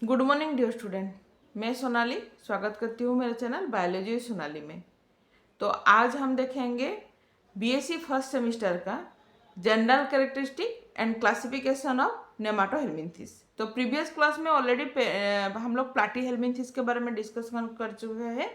Good morning dear student. मैं सोनाली स्वागत करती हूँ मेरे चैनल बायोलॉजी सोनाली में। तो आज हम देखेंगे बीएससी फर्स्ट सेमेस्टर का general characteristic and classification of nematohelminthes. तो प्रीवियस क्लास में ऑलरेडी हम लोग प्लाटीहेल्मिन्थेस के बारे में डिस्कशन कर चुके हैं।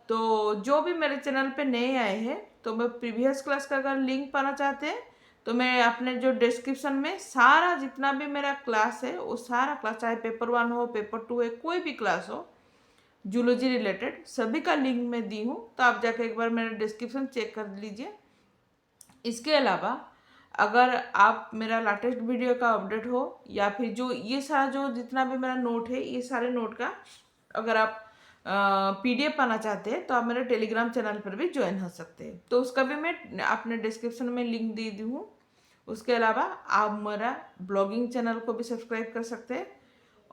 तो जो भी मेरे चैनल पे नए आए हैं तो मैं प्रीवियस क्लास का अगर लिंक पाना चाहते हैं तो मैं अपने जो डिस्क्रिप्शन में सारा जितना भी मेरा क्लास है वो सारा क्लास, चाहे पेपर 1 हो पेपर 2 है, कोई भी क्लास हो जूलॉजी रिलेटेड, सभी का लिंक मैं दी हूँ। तो आप जाकर एक बार मेरा डिस्क्रिप्शन चेक कर लीजिए। इसके अलावा अगर आप मेरा लेटेस्ट वीडियो का अपडेट हो या फिर जो ये सारा जो जितना भी मेरा नोट है ये सारे नोट का अगर आप पीडीएफ पाना चाहते हैं तो आप मेरे टेलीग्राम चैनल पर भी ज्वाइन हो सकते हैं। तो उसका भी मैं अपने डिस्क्रिप्शन में लिंक दे दी हूँ। उसके अलावा आप मेरा ब्लॉगिंग चैनल को भी सब्सक्राइब कर सकते हैं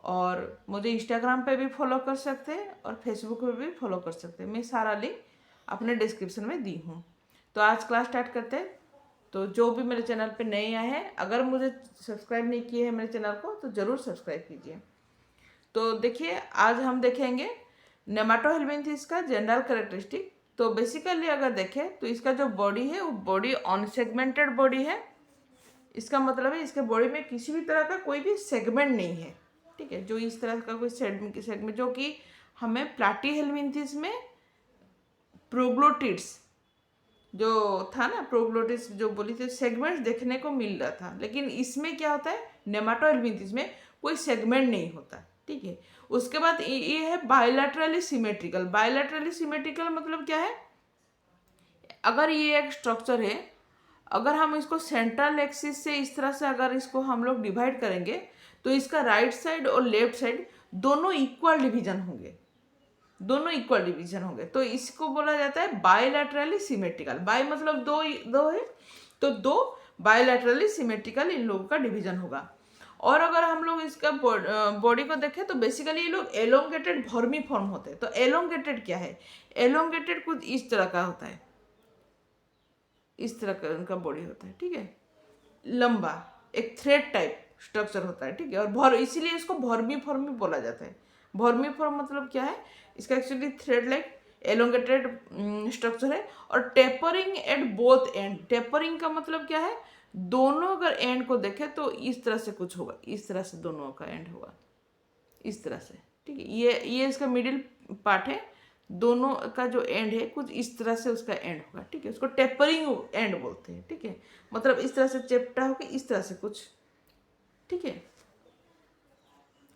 और मुझे इंस्टाग्राम पे भी फॉलो कर सकते हैं और फेसबुक पे भी फॉलो कर सकते हैं। मैं सारा लिंक अपने डिस्क्रिप्शन में दी हूँ। तो आज क्लास स्टार्ट करते हैं। तो जो भी मेरे चैनल पे नए आए हैं, अगर मुझे सब्सक्राइब नहीं किए हैं मेरे चैनल को तो ज़रूर सब्सक्राइब कीजिए। तो देखिए आज हम देखेंगे नेमाटोहेल्मिन्थेस का जनरल कैरेक्टरिस्टिक। तो बेसिकली अगर देखें तो इसका जो बॉडी है वो बॉडी अनसेगमेंटेड बॉडी है। इसका मतलब है इसके बॉडी में किसी भी तरह का कोई भी सेगमेंट नहीं है। ठीक है, जो इस तरह का कोई सेगमेंट जो कि हमें प्लाटीहेल्मिन्थेस में प्रोग्लोटिड्स जो था ना, प्रोग्लोटिड्स जो बोली थी सेगमेंट्स देखने को मिल रहा था, लेकिन इसमें क्या होता है नेमाटोहेल्मिन्थेस में कोई सेगमेंट नहीं होता। ठीक है, उसके बाद ये है बायलैटरली सिमेट्रिकल। बायलैटरली सिमेट्रिकल मतलब क्या है, अगर ये एक स्ट्रक्चर है, अगर हम इसको सेंट्रल एक्सिस से इस तरह से अगर इसको हम लोग डिवाइड करेंगे तो इसका राइट साइड और लेफ्ट साइड दोनों इक्वल डिवीजन होंगे, दोनों इक्वल डिवीजन होंगे। तो इसको बोला जाता है बायलैटरली सिमेट्रिकल। बाय मतलब दो, दो है तो दो बायलैटरली सिमेट्रिकल इन लोगों का डिवीजन होगा। और अगर हम लोग इसका बॉडी को देखें तो बेसिकली ये लोग एलोंगेटेड वर्मीफॉर्म होते हैं। तो एलोंगेटेड क्या है, एलोंगेटेड कुछ इस तरह का होता है, इस तरह का उनका बॉडी होता है। ठीक है, लंबा एक थ्रेड टाइप स्ट्रक्चर होता है। ठीक है, और इसीलिए इसको वर्मीफॉर्म भी बोला जाता है। वर्मीफॉर्म मतलब क्या है, इसका actually thread like elongated structure है और tapering at both and. Tapering का मतलब क्या है, दोनों अगर एंड को देखें तो इस तरह से कुछ होगा, इस तरह से दोनों का एंड होगा, इस तरह से। ठीक है, ये इसका मिडिल पार्ट है, दोनों का जो एंड है कुछ इस तरह से उसका एंड होगा। ठीक है, उसको टेपरिंग एंड बोलते हैं। ठीक है, मतलब इस तरह से चेप्टा होकर इस तरह से कुछ। ठीक है,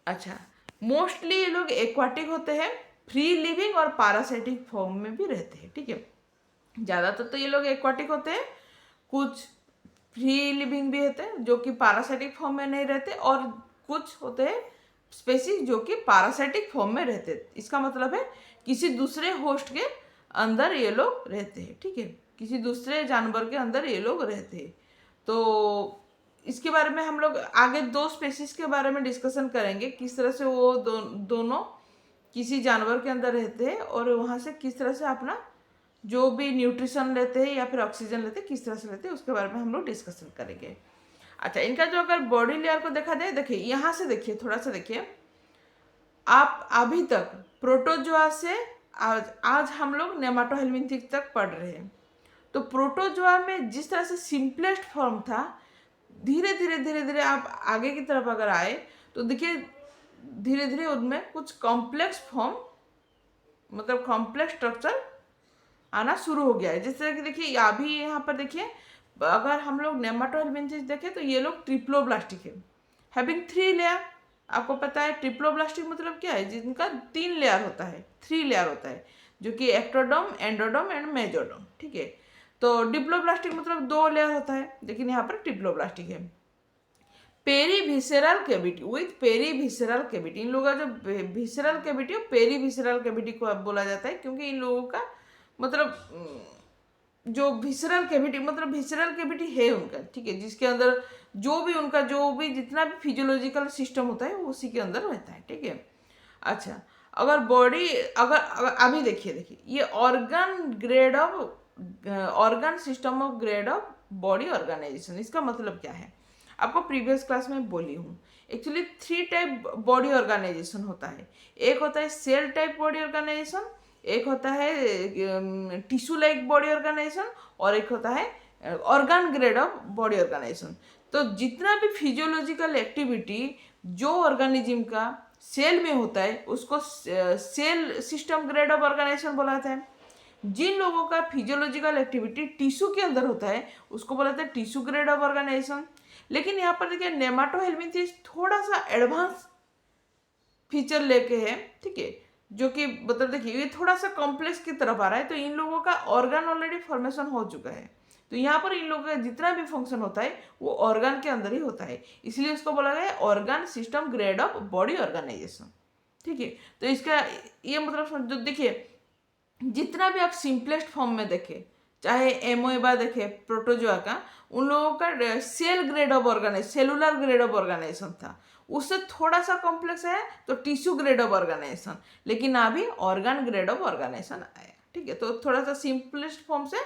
अच्छा, मोस्टली ये लोग एक्वाटिक होते हैं, फ्री लिविंग और पैरासाइटिक फॉर्म में भी रहते हैं। ठीक है, ज़्यादातर तो ये लोग एक्वाटिक होते हैं, कुछ फ्री लिविंग भी होते हैं जो कि पैरासाइटिक फॉर्म में नहीं रहते, और कुछ होते हैं स्पेसीज जो कि पैरासाइटिक फॉर्म में रहते हैं। इसका मतलब है किसी दूसरे होस्ट के अंदर ये लोग रहते हैं। ठीक है, किसी दूसरे जानवर के अंदर ये लोग रहते हैं। तो इसके बारे में हम लोग आगे दो स्पेसीज के बारे में डिस्कशन करेंगे, किस तरह से वो दोनों किसी जानवर के अंदर रहते हैं और वहाँ से किस तरह से अपना जो भी न्यूट्रिशन लेते हैं या फिर ऑक्सीजन लेते हैं किस तरह से लेते हैं, उसके बारे में हम लोग डिस्कशन करेंगे। अच्छा, इनका जो अगर बॉडी लेयर को देखा जाए, देखिए यहाँ से देखिए, थोड़ा सा देखिए आप, अभी तक प्रोटोजोआ से आज हम लोग नेमाटोहेल्मिन्थेस तक पढ़ रहे हैं। तो प्रोटोजोआ में जिस तरह से सिंपलेस्ट फॉर्म था, धीरे धीरे धीरे धीरे आप आगे की तरफ अगर आए तो देखिए धीरे धीरे उनमें कुछ कॉम्प्लेक्स फॉर्म मतलब कॉम्प्लेक्स स्ट्रक्चर आना शुरू हो गया है। जिस तरह की देखिए अभी यहाँ पर देखिए, अगर हम लोग नेमाटोहेल्मिन्थेस देखें तो ये लोग ट्रिप्लोब्लास्टिक है, हैविंग 3 लेयर। आपको पता है ट्रिप्लोब्लास्टिक मतलब क्या है, जिनका 3 लेयर होता है, 3 लेयर होता है, जो कि एक्टोडर्म, एंडोडर्म एंड मेसोडर्म। ठीक है, तो डिप्लोब्लास्टिक मतलब 2 लेयर होता है, लेकिन यहाँ पर ट्रिप्लोब्लास्टिक है। पेरीविसेरल कैविटी विथ पेरीविसेरल कैविटी, इन लोगों का जो विसेरल कैविटी है पेरीविसेरल कैविटी को बोला जाता है, क्योंकि इन लोगों का मतलब जो विसेरल कैविटी मतलब विसेरल कैविटी है उनका। ठीक है, जिसके अंदर जो भी उनका जो भी जितना भी फिजियोलॉजिकल सिस्टम होता है वो उसी के अंदर रहता है। ठीक है, अच्छा, अगर बॉडी अगर अभी देखिए ये organ grade of organ system of grade of body organisation, इसका मतलब क्या है, आपको प्रीवियस क्लास में बोली हूँ। एक्चुअली 3 टाइप बॉडी ऑर्गेनाइजेशन होता है। एक होता है सेल टाइप बॉडी ऑर्गेनाइजेशन, एक होता है टिश्यू लाइक बॉडी ऑर्गेनाइजेशन, और एक होता है organ grade of body organisation. तो जितना भी फिजियोलॉजिकल एक्टिविटी जो ऑर्गेनिज्म का सेल में होता है उसको cell system grade of organisation बोला जाता है। जिन लोगों का फिजियोलॉजिकल एक्टिविटी टिश्यू के अंदर होता है उसको बोला जाता है टिश्यू ग्रेड ऑफ ऑर्गेनाइजेशन। लेकिन यहाँ पर देखिए नेमाटोहेल्मिंथिस थोड़ा सा एडवांस फीचर लेके है, ठीक है, जो कि मतलब देखिए ये थोड़ा सा कॉम्प्लेक्स की तरफ आ रहा है। तो इन लोगों का ऑर्गन ऑलरेडी फॉर्मेशन हो चुका है, तो यहाँ पर इन लोगों का जितना भी फंक्शन होता है वो ऑर्गन के अंदर ही होता है, इसलिए उसको बोला गया है organ system grade of body organisation, ठीक है। तो इसका ये मतलब जो देखिए जितना भी आप सिंपलेस्ट फॉर्म में देखें, चाहे एमोएबा देखे प्रोटोजोआ का, उन लोगों का cell grade of organisation cellular grade of organisation था, उससे थोड़ा सा कॉम्प्लेक्स है तो टिश्यू ग्रेड ऑफ ऑर्गेनाइजेशन, लेकिन अभी ऑर्गन ग्रेड ऑफ ऑर्गेनाइजेशन आया, ठीक है। तो थोड़ा सा सिंपलेस्ट फॉर्म से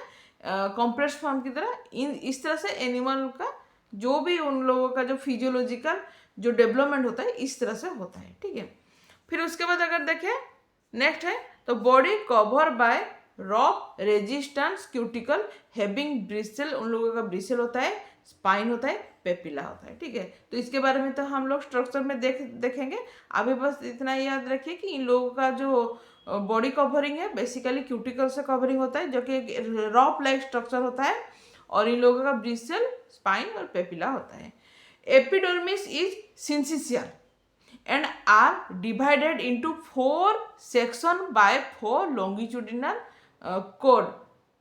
कॉम्प्लेक्स फॉर्म की तरह इस तरह से एनिमल का जो भी उन लोगों का जो फिजियोलॉजिकल जो डेवलपमेंट होता है इस तरह से होता है, ठीक है। फिर उसके बाद अगर देखें नेक्स्ट है तो body cover by rock resistance cuticle having Bristol, उन लोगों का ब्रिस्टल होता है, स्पाइन होता है, पेपिला होता है, ठीक है। तो इसके बारे में तो हम लोग स्ट्रक्चर में देखेंगे। अभी बस इतना याद रखिए कि इन लोगों का जो बॉडी कवरिंग है बेसिकली क्यूटिकल से कवरिंग होता है जो कि एक रॉप लाइक स्ट्रक्चर होता है, और इन लोगों का ब्रिस्टल, स्पाइन और पेपिला होता है। Epidermis is syncytial and are divided into 4 section by 4 longitudinal code,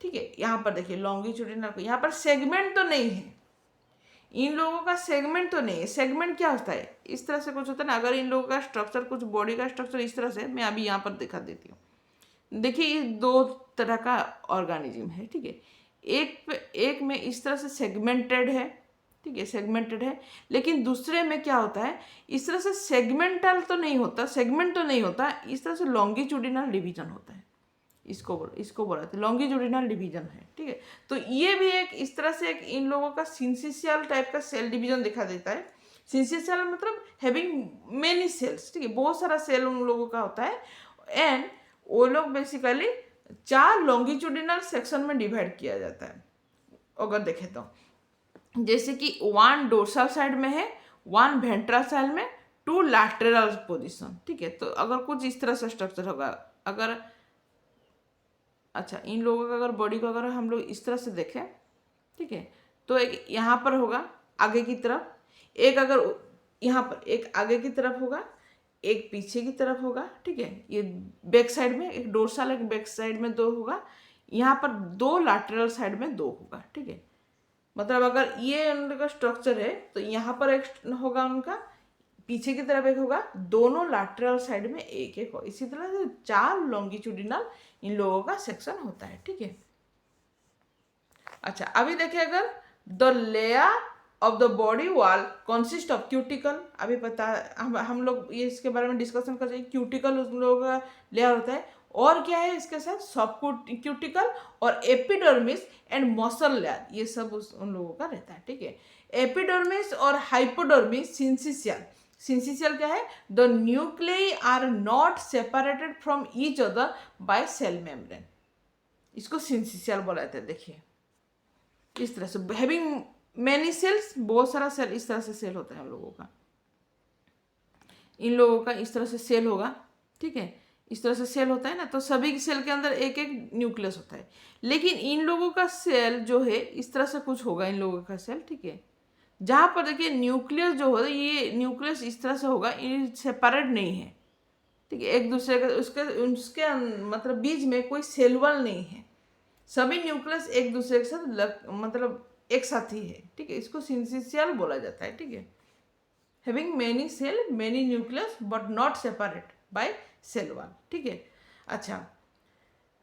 ठीक है। यहाँ पर देखिए लॉन्गिट्यूडिनल, यहाँ पर सेगमेंट तो नहीं है, इन लोगों का सेगमेंट तो नहीं है। सेगमेंट क्या होता है, इस तरह से कुछ होता है ना, अगर इन लोगों का स्ट्रक्चर कुछ बॉडी का स्ट्रक्चर इस तरह से, मैं अभी यहाँ पर दिखा देती हूँ। देखिए ये 2 तरह का ऑर्गेनिज्म है, ठीक है। एक में इस तरह से सेगमेंटेड है, ठीक है, सेगमेंटेड है, लेकिन दूसरे में क्या होता है इस तरह से सेगमेंटल तो नहीं होता, सेगमेंट तो नहीं होता, इस तरह से लॉन्गिट्यूडिनल डिवीजन होता है, इसको बोला था लॉन्गिट्यूडिनल डिवीजन है, ठीक है। तो ये भी एक इस तरह से एक इन लोगों का सिंसिशियल टाइप का सेल डिवीजन दिखा देता है। सिंसिशियल मतलब हैविंग मेनी सेल्स, ठीक है, बहुत सारा सेल उन लोगों का होता है, एंड वो लोग बेसिकली 4 लॉन्गिट्यूडिनल सेक्शन में डिवाइड किया जाता है। अगर देखें तो जैसे कि 1 डोर्सल साइड में है, 1 वेंट्रल साइड में, 2 लैटरल पोजीशन, ठीक है। तो अगर कुछ इस तरह से स्ट्रक्चर होगा, अगर अच्छा इन लोगों का अगर बॉडी को अगर हम लोग इस तरह से देखें, ठीक है, तो एक यहाँ पर होगा आगे की तरफ, एक अगर यहाँ पर एक आगे की तरफ होगा, एक पीछे की तरफ होगा, ठीक है। ये बैक साइड में एक डोर्सल, एक बैक साइड में 2 होगा, यहाँ पर 2 लैटरल साइड में 2 होगा, ठीक है। मतलब अगर ये उनका स्ट्रक्चर है तो यहाँ पर एक होगा उनका, पीछे की तरफ एक होगा, दोनों लैटरल साइड में एक एक होगा। इसी तरह से 4 लॉन्गिट्यूडिनल इन लोगों का सेक्शन होता है, ठीक है। अच्छा अभी देखिए अगर the layer of the body wall consist of cuticle, अभी पता हम लोग ये इसके बारे में डिस्कशन कर रहे हैं, क्यूटिकल उन लोगों का लेयर होता है, और क्या है इसके साथ सब क्यूटिकल और एपिडर्मिस एंड मसल लेयर, ये सब उन लोगों का रहता है, ठीक है। एपिडर्मिस और हाइपोडर्मिस सिंसिशियल, सिंसिशियल क्या है, the nuclei are not separated from each other by cell membrane, इसको सिंसिशियल बोला जाता है। देखिए इस तरह से हैविंग मैनी सेल्स, बहुत सारा सेल, इस तरह से सेल होता है हम लोगों का, इन लोगों का इस तरह से सेल होगा, ठीक है, इस तरह से सेल होता है ना। तो सभी सेल के अंदर एक एक न्यूक्लियस होता है, लेकिन इन लोगों का सेल जो है इस तरह से कुछ होगा इन लोगों का सेल, ठीक है, जहाँ पर देखिए न्यूक्लियस जो होगा, ये न्यूक्लियस इस तरह से होगा, ये सेपरेट नहीं है, ठीक है, एक दूसरे का उसके मतलब बीच में कोई सेल वॉल नहीं है, सभी न्यूक्लियस एक दूसरे के साथ मतलब एक साथ ही है, ठीक है। इसको सिंसिशियल बोला जाता है, ठीक है। Having many cell many nucleus but not separate by cell wall, ठीक है। अच्छा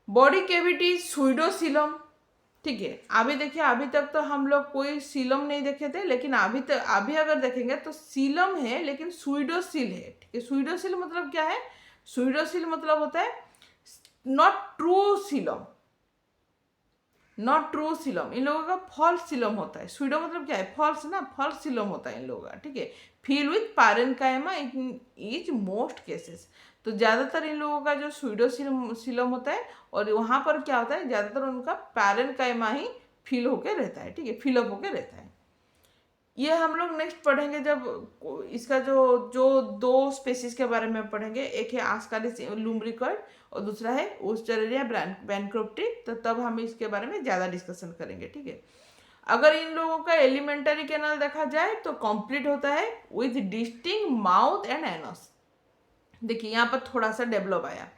बॉडी कैविटी सुइडोसिलम, ठीक है। अभी देखिए अभी तक तो हम लोग कोई सीलम नहीं देखे थे, लेकिन अभी अगर देखेंगे तो सीलम है लेकिन सुइडोसिल है, ठीक है। सुइडोसिल मतलब क्या है, सुइडोसिल मतलब होता है not true coelom, not true coelom, इन लोगों का फॉल्स सिलोम होता है। स्यूडो मतलब क्या है, फॉल्स ना, फॉल्स सिलोम होता है इन लोगों का, ठीक है। Feel with parenchyma is most cases, तो ज़्यादातर इन लोगों का जो स्यूडो सिलोम होता है, और वहाँ पर क्या होता है, ज़्यादातर उनका पैरेन्काइमा ही फील होके रहता है, ठीक है, फिलअप होके रहता है। ये हम लोग नेक्स्ट पढ़ेंगे जब इसका जो जो दो स्पेसिस के बारे में पढ़ेंगे, एक है आस्कारिस लुम्ब्रिकॉइड और दूसरा है ओस्टेरेलिया बैनक्रप्टी, तो तब हम इसके बारे में ज़्यादा डिस्कशन करेंगे, ठीक है। अगर इन लोगों का एलिमेंटरी कैनाल देखा जाए तो कंप्लीट होता है with distinct mouth and anus. देखिए यहाँ पर थोड़ा सा डेवलप आया,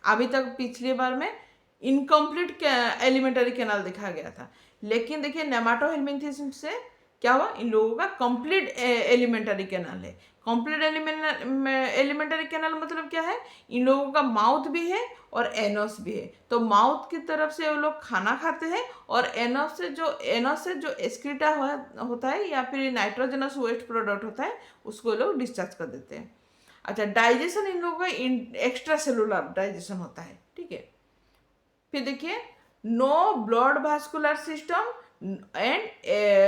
अभी तक पिछली बार में इनकम्प्लीट एलिमेंटरी कैनाल दिखा गया था, लेकिन देखिए नेमाटोहेल्मिंथिस से क्या हुआ, इन लोगों का कंप्लीट एलिमेंटरी कैनाल है। कंप्लीट एलिमेंटरी कैनाल मतलब क्या है, इन लोगों का माउथ भी है और एनस भी है। तो माउथ की तरफ से वो लोग खाना खाते हैं, और एनस से जो एक्सक्रीटा होता है या फिर नाइट्रोजनस वेस्ट प्रोडक्ट होता है, उसको लोग डिस्चार्ज कर देते हैं। अच्छा, डाइजेशन इन लोगों का एक्स्ट्रा सेलुलर डाइजेशन होता है, ठीक है। फिर देखिए no blood vascular system and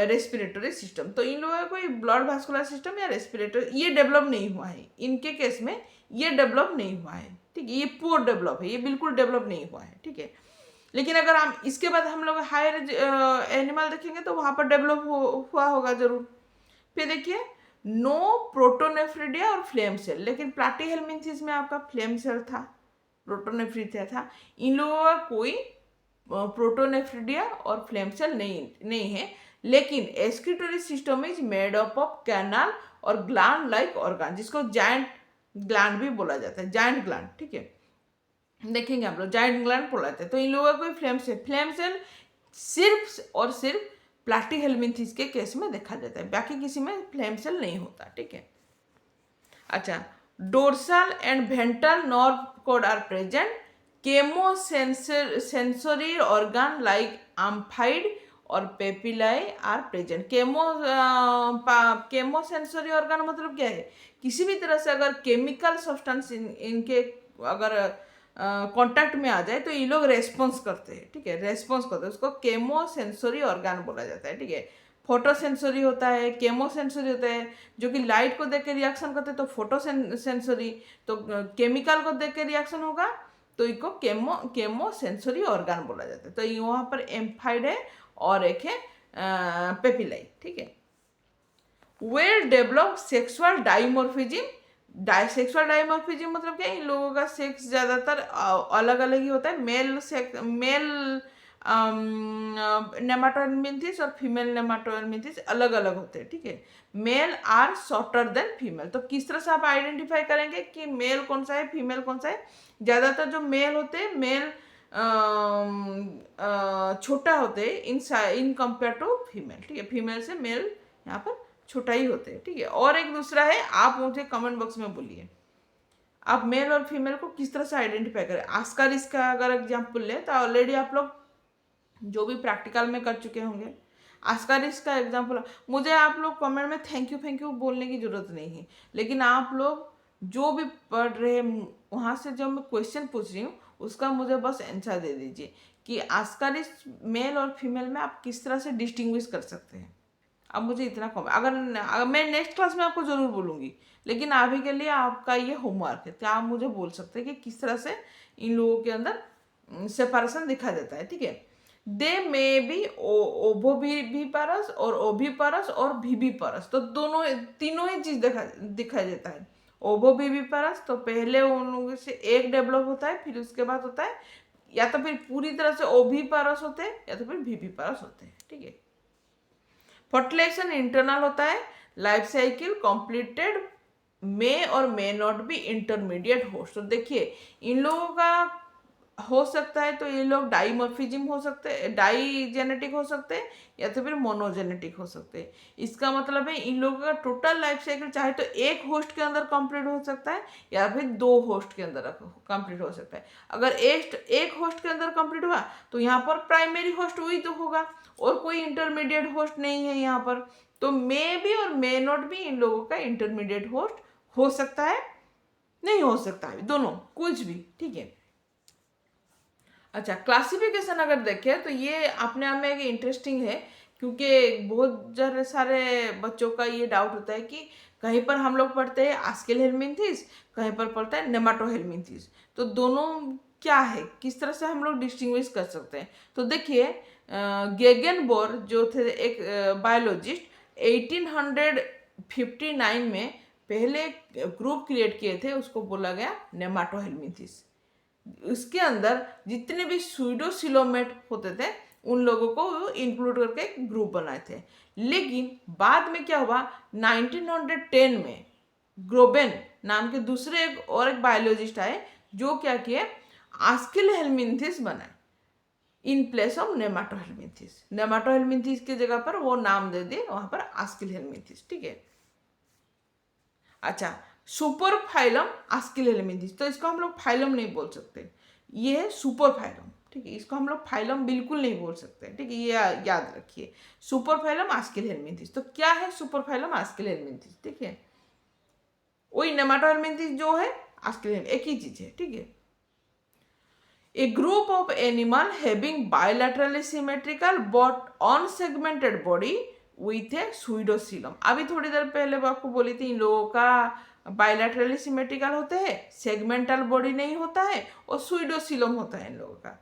respiratory system, तो इन लोगों का कोई ब्लड वास्कुलर सिस्टम या रेस्पिरेटरी ये डेवलप नहीं हुआ है, इनके केस में ये डेवलप नहीं हुआ है, ठीक है। ये पुअर डेवलप है, ये बिल्कुल डेवलप नहीं हुआ है, ठीक है। लेकिन अगर हम इसके बाद हम लोग हायर एनिमल देखेंगे तो वहाँ पर डेवलप हुआ होगा जरूर। फिर देखिए नो प्रोटोनेफ्रिडिया और फ्लेम सेल, लेकिन प्लैटीहेल्मिन्थिस में आपका फ्लेम सेल था, प्रोटोनेफ्रिडिया था। इन लोगों का कोई प्रोटोनेफ्रिडिया और फ्लेम सेल नहीं है, लेकिन excretory system is made up of canal और ग्लैंड लाइक ऑर्गन, जिसको जायंट ग्लैंड भी बोला जाता है, जायंट ग्लैंड, ठीक है। देखेंगे हम लोग जायंट ग्लैंड बोला जाता है। तो इन लोगों का कोई फ्लेम सेल सिर्फ और सिर्फ प्लैटीहेल्मिन्थिस के केस में देखा जाता है, बाकी किसी में फ्लेम सेल नहीं होता, ठीक है। अच्छा, dorsal and ventral nerve cord are present, chemo sensory organ like amphid और papillae are present. Chemo sensory organ मतलब क्या है, किसी भी तरह से अगर केमिकल सब्सटेंस इनके अगर कांटेक्ट में आ जाए तो ये लोग रेस्पॉन्स करते हैं, ठीक है, रेस्पॉन्स करते हैं, उसको केमो सेंसरी ऑर्गन बोला जाता है, ठीक है। फोटो सेंसरी होता है, केमो सेंसरी होता है, जो कि लाइट को देख के रिएक्शन करते हैं, तो फोटो सेंसरी, तो केमिकल को देख के रिएक्शन होगा तो इसको केमो सेंसरी ऑर्गन बोला जाता है। तो ये वहाँ पर एम्फाइड है और एक है पेपिलाई, ठीक है। Well develop sexual dimorphism, sexual dimorphism मतलब क्या है, इन लोगों का सेक्स ज़्यादातर अलग अलग ही होता है। मेल नेमाटोहेल्मिन्थिस और फीमेल नेमाटोहेल्मिन्थिस अलग अलग होते हैं, ठीक है। Male are shorter than female, तो किस तरह से आप आइडेंटिफाई करेंगे कि मेल कौन सा है, फीमेल कौन सा है। ज़्यादातर जो मेल होते हैं, मेल छोटा होते हैं इन कंपेयर टू फीमेल, ठीक है। फीमेल से मेल यहाँ पर छोटा ही होते हैं, ठीक है। और एक दूसरा है, आप मुझे कमेंट बॉक्स में बोलिए आप मेल और फीमेल को किस तरह से आइडेंटिफाई करें। आस्कारिस का अगर एग्जाम्पल लें तो ऑलरेडी आप लोग जो भी प्रैक्टिकल में कर चुके होंगे। आस्कारिस का एग्जाम्पल, मुझे आप लोग कमेंट में थैंक यू बोलने की जरूरत नहीं है, लेकिन आप लोग जो भी पढ़ रहे हैं वहाँ से जो मैं क्वेश्चन पूछ रही हूँ उसका मुझे बस आंसर दे दीजिए कि आस्कारिस मेल और फीमेल में आप किस तरह से डिस्टिंग्विश कर सकते हैं। अब मुझे इतना कम, अगर मैं नेक्स्ट क्लास में आपको ज़रूर बोलूँगी, लेकिन अभी के लिए आपका ये होमवर्क है, तो आप मुझे बोल सकते हैं कि किस तरह से इन लोगों के अंदर सेपरेशन दिखा देता है, ठीक है। दे मे बी ओवोविविपारस और ओविपारस और विविपारस, तो तीनों ही चीज़ दिखाई देता है। ओवोविविपारस तो पहले उन लोगों से एक डेवलप होता है, फिर उसके बाद होता है या तो फिर पूरी तरह से ओविपारस होते हैं या तो फिर विविपारस होते हैं, ठीक है। फर्टिलाइजेशन इंटरनल होता है, लाइफ साइकिल कंप्लीटेड मे और may not be intermediate host. तो देखिए इन लोगों का हो सकता है, तो ये लोग डाइमॉर्फिज्म हो सकते हैं, डाई जेनेटिक हो सकते हैं या तो फिर मोनोजेनेटिक हो सकते हैं। इसका मतलब है इन लोगों का टोटल लाइफ साइकिल चाहे तो एक होस्ट के अंदर कंप्लीट हो सकता है या फिर 2 होस्ट के अंदर कंप्लीट हो सकता है। अगर एक होस्ट के अंदर कंप्लीट हुआ तो यहाँ पर प्राइमरी होस्ट वही तो होगा और कोई इंटरमीडिएट होस्ट नहीं है यहाँ पर, तो मे बी और मे नॉट बी इन लोगों का इंटरमीडिएट होस्ट हो सकता है, नहीं हो सकता है, दोनों कुछ भी, ठीक है। अच्छा, क्लासिफिकेशन अगर देखें तो ये अपने आप में एक इंटरेस्टिंग है, क्योंकि बहुत जरा सारे बच्चों का ये डाउट होता है कि कहीं पर हम लोग पढ़ते हैं आस्किल हेलमिंथिस, कहीं पर पढ़ता है नेमाटोहेलमिंथिस, तो दोनों क्या है, किस तरह से हम लोग डिस्टिंग्विश कर सकते हैं। तो देखिए, गेगेनबोर जो थे एक बायोलॉजिस्ट, 1859 में पहले ग्रुप क्रिएट किए थे, उसको बोला गया नेमाटोहेलमिंथिस। उसके अंदर जितने भी स्यूडोसिलोमेट होते थे उन लोगों को इंक्लूड करके एक ग्रुप बनाए थे। लेकिन बाद में क्या हुआ, 1910 में ग्रोबेन नाम के दूसरे एक बायोलॉजिस्ट आए, जो क्या किए, आस्किल हेलमिंथिस बनाए इन प्लेस ऑफ नेमाटोहेलमिंथिस। नेमाटोहेलमिंथिस की जगह पर वो नाम दे दिए वहां पर आस्किल हेलमिंथिस। ठीक है। अच्छा, सुपर फाइलम आस्किल हेलमिंथिस, तो इसको हम लोग फाइलम नहीं बोल सकते, ये है सुपर फाइलम। ठीक है, इसको हम लोग फाइलम बिल्कुल नहीं बोल सकते। ठीक है, ये याद रखिए, सुपर फाइलम आस्किल हेलमिंथिस। तो क्या है सुपर फाइलम आस्किल हेलमिंथिस? ठीक है, वही नेमाटोहेलमिंथिस जो है आस्किल एक ही चीज है। ठीक है, a group of animal having bilaterally symmetrical but unsegmented body with a pseudocoelom। अभी थोड़ी देर पहले आपको बोली थी इन लोगों का बायलैटरली सिमेट्रिकल होते हैं, सेगमेंटल बॉडी नहीं होता है, और स्यूडोसिलम होता है इन लोगों का,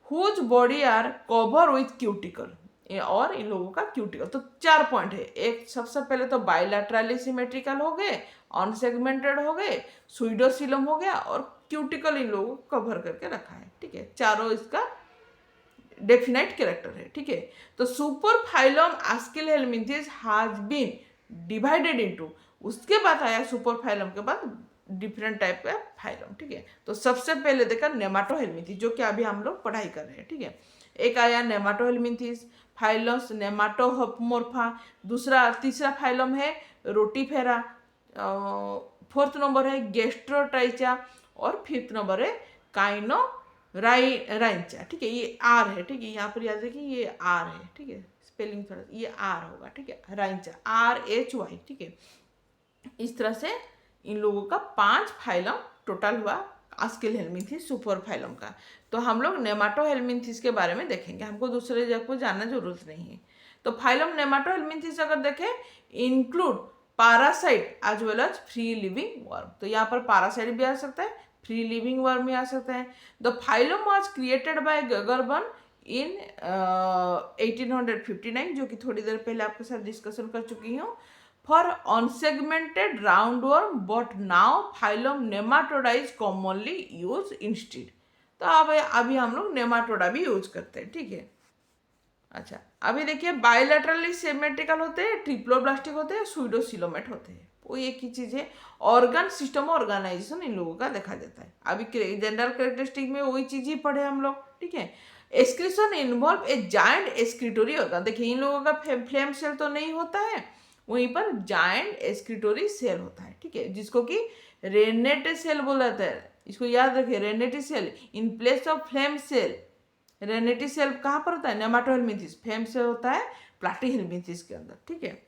whose body are cover with cuticle, और इन लोगों का क्यूटिकल। तो 4 पॉइंट है। एक, सबसे पहले तो बायलैटरली सिमेट्रिकल हो गए, अनसेगमेंटेड हो गए, स्यूडोसिलम हो गया, और क्यूटिकल इन लोगों को कवर करके रखा है। ठीक है, चारों इसका डेफिनाइट कैरेक्टर है। ठीक है, तो super phylum Aschelminthes has been divided into, उसके बाद आया सुपर फाइलम के बाद डिफरेंट टाइप का फाइलम। ठीक है, तो सबसे पहले देखा नेमाटोहेलमिंथिस, जो कि अभी हम लोग पढ़ाई कर रहे हैं। ठीक है, एक आया नेमाटोहेलमिंथिस, फाइलम्स नेमाटोमोर्फा, तीसरा फाइलम है रोटीफेरा, फोर्थ नंबर है गेस्ट्रोट्राइचा, और फिफ्थ नंबर है काइनो राइंचा। ठीक है, ये आर है। ठीक है, यहाँ पर याद रखिए ये आर है। ठीक है, स्पेलिंग थोड़ा ये आर होगा। ठीक है, राइंचा RHY। ठीक है, इस तरह से इन लोगों का 5 फाइलम टोटल हुआ आस्किल हेलमिंथिस सुपर फाइलम का। तो हम लोग नेमाटोहेलमिंथिस के बारे में देखेंगे, हमको दूसरे जगह को जानना जरूरत नहीं है। तो फाइलम नेमाटोहेलमिंथिस अगर देखें, include parasite as well as free living worm. तो यहाँ पर पैरासाइट भी आ सकता है, फ्री लिविंग वर्म भी आ सकता है। The phylum was created by गगरबन इन 1859, जो कि थोड़ी देर पहले आपके साथ डिस्कशन कर चुकी हूँ, for unsegmented roundworm, but now phylum Nematoda is commonly use instead. तो अब अभी हम लोग नेमाटोडा भी यूज करते हैं। ठीक है। अच्छा, अभी देखिए, बायोलैटरली सिमेट्रिकल होते हैं, ट्रिप्लोब्लास्टिक होते हैं, स्यूडोसिलोमेट होते हैं, वो एक ही चीज है। ऑर्गन सिस्टम ऑर्गेनाइजेशन इन लोगों का देखा जाता है। अभी जनरल कैरेक्टरिस्टिक में वही चीज ही पढ़े हम लोग। ठीक है, एक्सक्रीशन इन्वॉल्व ए जायंट एक्सक्रीटोरी ऑर्गन। देखिए, इन लोगों का फ्लेम सेल तो नहीं होता है, वहीं पर जायंट एक्सक्रीटोरी सेल होता है। ठीक है, जिसको कि रेनेटे सेल बोला जाता है। इसको याद रखिए, renette cell in place of flame cell. Renette cell कहाँ पर होता है? नेमाटोहेलमिंथिस। फ्लेम सेल होता है प्लाटीहेलमिंथिस के अंदर। ठीक है।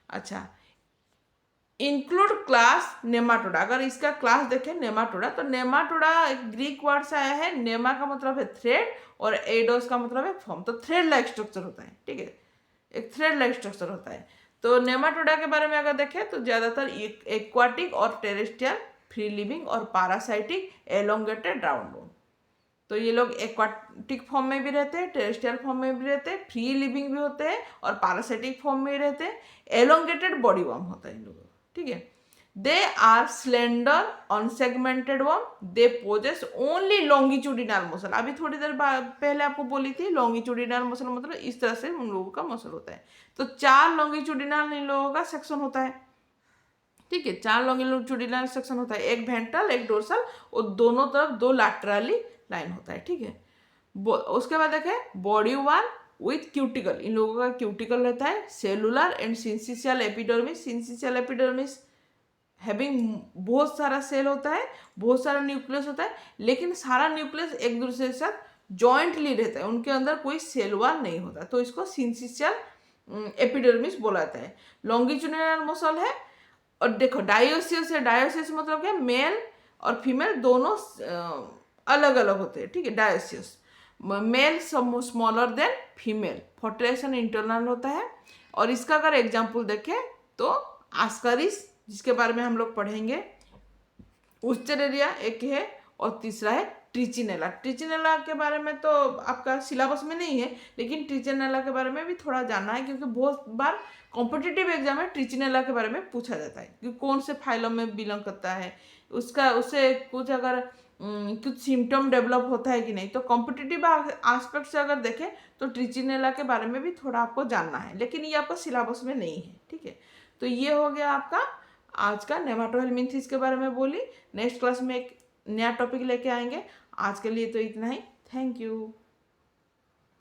अच्छा, इंक्लूड क्लास नेमाटोडा। अगर इसका क्लास देखें नेमाटोडा, तो नेमाटोडा एक ग्रीक वर्ड से आया है। नेमा का मतलब है थ्रेड, और एडोस का मतलब है फॉर्म। तो थ्रेड लाइक स्ट्रक्चर होता है। ठीक है, एक थ्रेड लाइक स्ट्रक्चर होता है। तो नेमाटोडा के बारे में अगर देखें तो ज्यादातर एक्वाटिक और टेरेस्ट्रियल, फ्री लिविंग और पैरासाइटिक, एलोंगेटेड राउंड। तो ये लोग एक्वाटिक फॉर्म में भी रहते हैं, टेरेस्ट्रियल फॉर्म में भी रहते हैं, फ्री लिविंग भी होते हैं, और पैरासाइटिक फॉर्म में रहते हैं। एलोंगेटेड बॉडी वर्म होता है इन लोगों। ठीक है, they are slender unsegmented worm, they possess only longitudinal muscle. अभी थोड़ी देर पहले आपको बोली थी लॉन्गिट्यूडिनल मसल मतलब इस तरह से उन लोगों का मसल होता है। तो 4 लॉन्गिट्यूडिनल इन लोगों का सेक्शन होता है। ठीक है, 4 लॉन्गिट्यूडिनल सेक्शन होता है, एक वेंट्रल, एक डोर्सल, और दोनों तरफ 2 लैटरली लाइन होता है। ठीक है, उसके बाद देखें बॉडी वॉल विथ क्यूटिकल। इन लोगों का क्यूटिकल रहता है। Cellular and syncytial epidermis. Syncytial epidermis having बहुत सारा सेल होता है, बहुत सारा न्यूक्लियस होता है, लेकिन सारा न्यूक्लियस एक दूसरे के साथ जॉइंटली रहता है, उनके अंदर कोई सेल वॉल नहीं होता। तो इसको सिंसिशियल एपिडर्मिस बोला जाता है। लॉन्गिट्यूडिनल मसल है। और देखो डायोसिस है। डायोसिस मतलब क्या, मेल और फीमेल दोनों अलग अलग होते हैं, ठीक है। Dioecious male smaller than female, fertilisation internal होता है। और इसका अगर एग्जाम्पल देखें तो आस्कारिस, जिसके बारे में हम लोग पढ़ेंगे, उस्टेरेरिया एक है, और तीसरा है ट्रिचिनेला। ट्रिचिनेला के बारे में तो आपका सिलेबस में नहीं है, लेकिन ट्रिचिनेला के बारे में भी थोड़ा जानना है, क्योंकि बहुत बार कॉम्पिटिटिव एग्जाम में ट्रिचिनेला के बारे में पूछा जाता है कि कौन से फाइलम में बिलोंग करता है, उसका उससे कुछ अगर कुछ सिम्टम डेवलप होता है कि नहीं। तो कॉम्पिटिटिव आस्पेक्ट से अगर देखें तो ट्रिचिनेला के बारे में भी थोड़ा आपको जानना है, लेकिन ये आपका सिलेबस में नहीं है, ठीक है। तो ये हो गया आपका आज का नेमाटोहेलमिंथेस के बारे में बोली। नेक्स्ट क्लास में एक नया टॉपिक लेके आएंगे। आज के लिए तो इतना ही। Thank you.